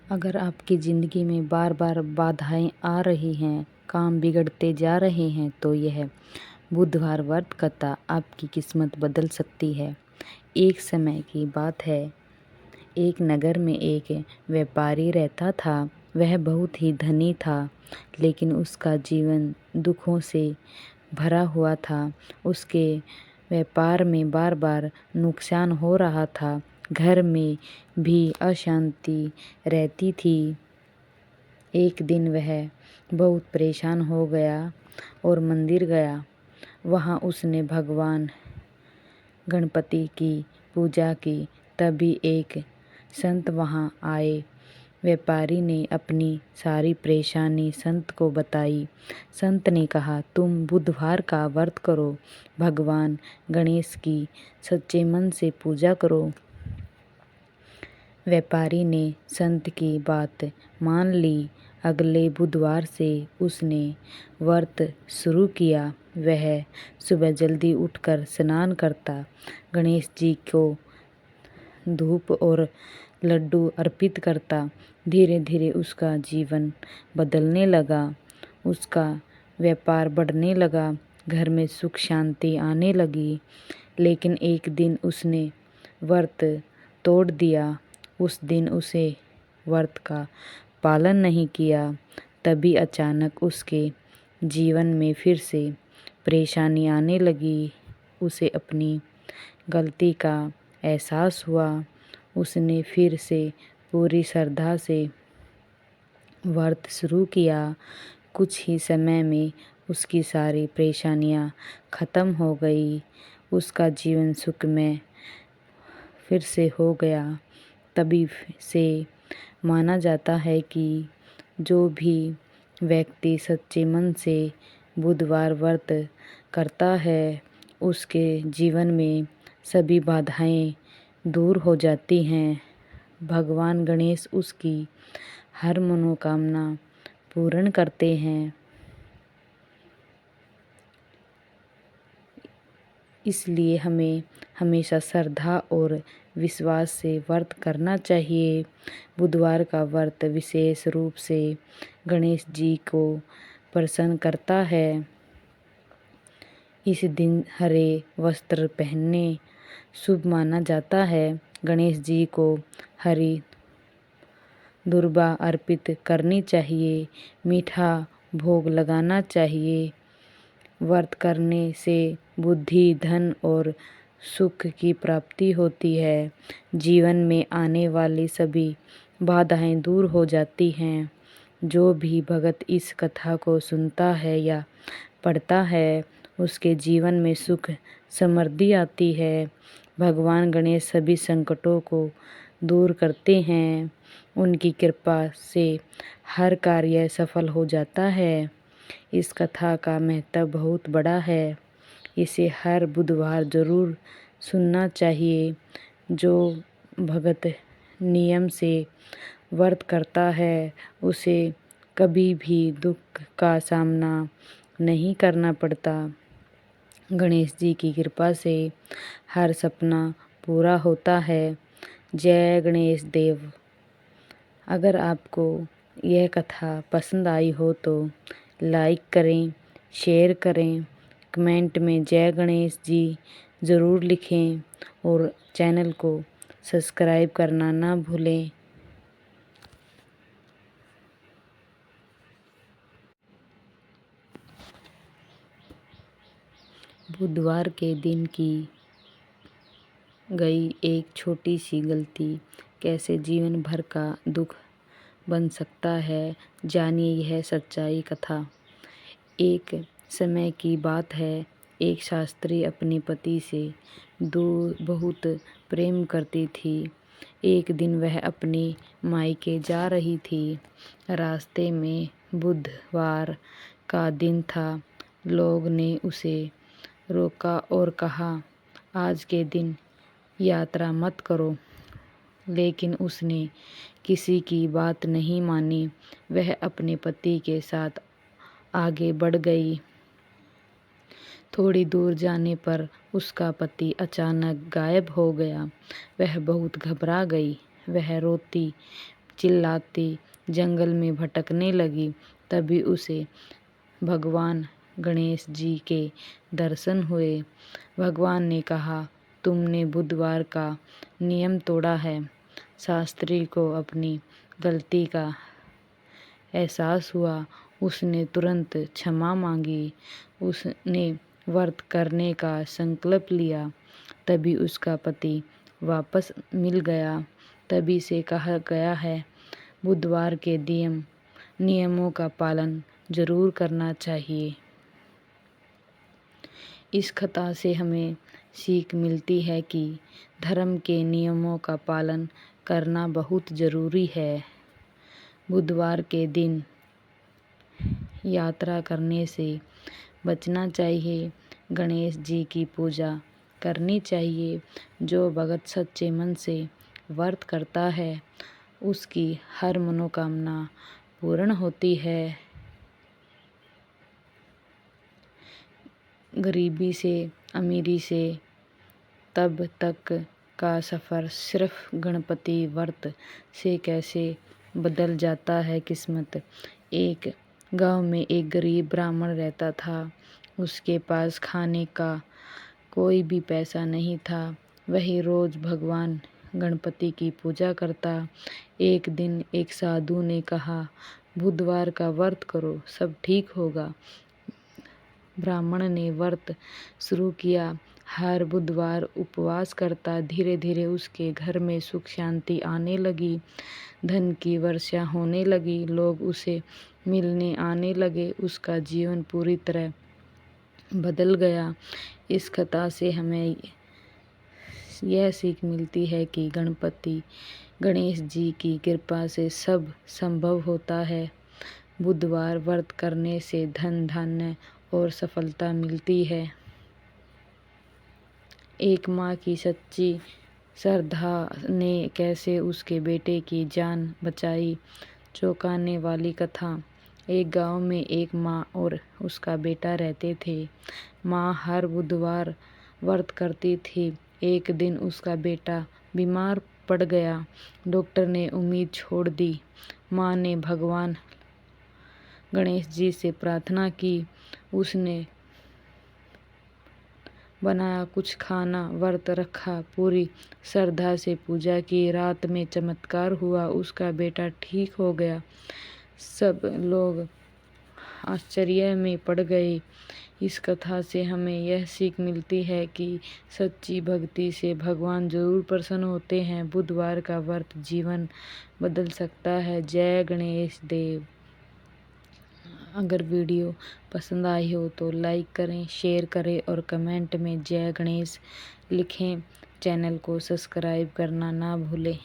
अगर आपकी ज़िंदगी में बार बार बाधाएं आ रही हैं, काम बिगड़ते जा रहे हैं, तो यह बुधवार व्रत कथा आपकी किस्मत बदल सकती है। एक समय की बात है, एक नगर में एक व्यापारी रहता था। वह बहुत ही धनी था, लेकिन उसका जीवन दुखों से भरा हुआ था। उसके व्यापार में बार बार नुकसान हो रहा था। घर में भी अशांति रहती थी। एक दिन वह बहुत परेशान हो गया और मंदिर गया। वहाँ उसने भगवान गणपति की पूजा की। तभी एक संत वहाँ आए। व्यापारी ने अपनी सारी परेशानी संत को बताई। संत ने कहा, तुम बुधवार का व्रत करो, भगवान गणेश की सच्चे मन से पूजा करो। व्यापारी ने संत की बात मान ली। अगले बुधवार से उसने व्रत शुरू किया। वह सुबह जल्दी उठकर स्नान करता, गणेश जी को धूप और लड्डू अर्पित करता। धीरे धीरे उसका जीवन बदलने लगा। उसका व्यापार बढ़ने लगा, घर में सुख शांति आने लगी। लेकिन एक दिन उसने व्रत तोड़ दिया। उस दिन उसे व्रत का पालन नहीं किया। तभी अचानक उसके जीवन में फिर से परेशानी आने लगी। उसे अपनी गलती का एहसास हुआ। उसने फिर से पूरी श्रद्धा से व्रत शुरू किया। कुछ ही समय में उसकी सारी परेशानियां खत्म हो गई। उसका जीवन सुखमय फिर से हो गया। तभी से माना जाता है कि जो भी व्यक्ति सच्चे मन से बुधवार व्रत करता है, उसके जीवन में सभी बाधाएं दूर हो जाती हैं। भगवान गणेश उसकी हर मनोकामना पूर्ण करते हैं। इसलिए हमें हमेशा श्रद्धा और विश्वास से व्रत करना चाहिए। बुधवार का व्रत विशेष रूप से गणेश जी को प्रसन्न करता है। इस दिन हरे वस्त्र पहनने शुभ माना जाता है। गणेश जी को हरी दुर्वा अर्पित करनी चाहिए। मीठा भोग लगाना चाहिए। व्रत करने से बुद्धि, धन और सुख की प्राप्ति होती है। जीवन में आने वाली सभी बाधाएं दूर हो जाती हैं। जो भी भक्त इस कथा को सुनता है या पढ़ता है, उसके जीवन में सुख समृद्धि आती है। भगवान गणेश सभी संकटों को दूर करते हैं। उनकी कृपा से हर कार्य सफल हो जाता है। इस कथा का महत्व बहुत बड़ा है। इसे हर बुधवार जरूर सुनना चाहिए। जो भगत नियम से व्रत करता है, उसे कभी भी दुख का सामना नहीं करना पड़ता। गणेश जी की कृपा से हर सपना पूरा होता है। जय गणेश देव। अगर आपको यह कथा पसंद आई हो तो लाइक करें, शेयर करें, कमेंट में जय गणेश जी ज़रूर लिखें और चैनल को सब्सक्राइब करना ना भूलें। बुधवार के दिन की गई एक छोटी सी गलती कैसे जीवन भर का दुख बन सकता है, जानिए यह सच्चाई कथा। एक समय की बात है, एक शास्त्री अपने पति से बहुत प्रेम करती थी। एक दिन वह अपने मायके जा रही थी। रास्ते में बुधवार का दिन था। लोग ने उसे रोका और कहा, आज के दिन यात्रा मत करो। लेकिन उसने किसी की बात नहीं मानी। वह अपने पति के साथ आगे बढ़ गई। थोड़ी दूर जाने पर उसका पति अचानक गायब हो गया। वह बहुत घबरा गई। वह रोती चिल्लाती जंगल में भटकने लगी। तभी उसे भगवान गणेश जी के दर्शन हुए। भगवान ने कहा, तुमने बुधवार का नियम तोड़ा है। शास्त्री को अपनी गलती का एहसास हुआ। उसने तुरंत क्षमा मांगी। उसने व्रत करने का संकल्प लिया। तभी उसका पति वापस मिल गया। तभी से कहा गया है, बुधवार के नियमों का पालन जरूर करना चाहिए। इस कथा से हमें सीख मिलती है कि धर्म के नियमों का पालन करना बहुत ज़रूरी है। बुधवार के दिन यात्रा करने से बचना चाहिए। गणेश जी की पूजा करनी चाहिए। जो भगत सच्चे मन से व्रत करता है उसकी हर मनोकामना पूर्ण होती है। गरीबी से अमीरी से तब तक का सफ़र सिर्फ गणपति व्रत से कैसे बदल जाता है किस्मत। एक गांव में एक गरीब ब्राह्मण रहता था। उसके पास खाने का कोई भी पैसा नहीं था। वही रोज़ भगवान गणपति की पूजा करता। एक दिन एक साधु ने कहा, बुधवार का व्रत करो, सब ठीक होगा। ब्राह्मण ने व्रत शुरू किया। हर बुधवार उपवास करता। धीरे धीरे उसके घर में सुख शांति आने लगी। धन की वर्षा होने लगी। लोग उसे मिलने आने लगे। उसका जीवन पूरी तरह बदल गया। इस कथा से हमें यह सीख मिलती है कि गणेश जी की कृपा से सब संभव होता है। बुधवार व्रत करने से धन धान्य और सफलता मिलती है। एक माँ की सच्ची श्रद्धा ने कैसे उसके बेटे की जान बचाई। चौंकाने वाली कथा। एक गांव में एक माँ और उसका बेटा रहते थे। माँ हर बुधवार व्रत करती थी। एक दिन उसका बेटा बीमार पड़ गया। डॉक्टर ने उम्मीद छोड़ दी। माँ ने भगवान गणेश जी से प्रार्थना की। उसने बनाया कुछ खाना, व्रत रखा, पूरी श्रद्धा से पूजा की। रात में चमत्कार हुआ, उसका बेटा ठीक हो गया। सब लोग आश्चर्य में पड़ गए। इस कथा से हमें यह सीख मिलती है कि सच्ची भक्ति से भगवान जरूर प्रसन्न होते हैं। बुधवार का व्रत जीवन बदल सकता है। जय गणेश देव। अगर वीडियो पसंद आई हो तो लाइक करें, शेयर करें और कमेंट में जय गणेश लिखें। चैनल को सब्सक्राइब करना ना भूलें।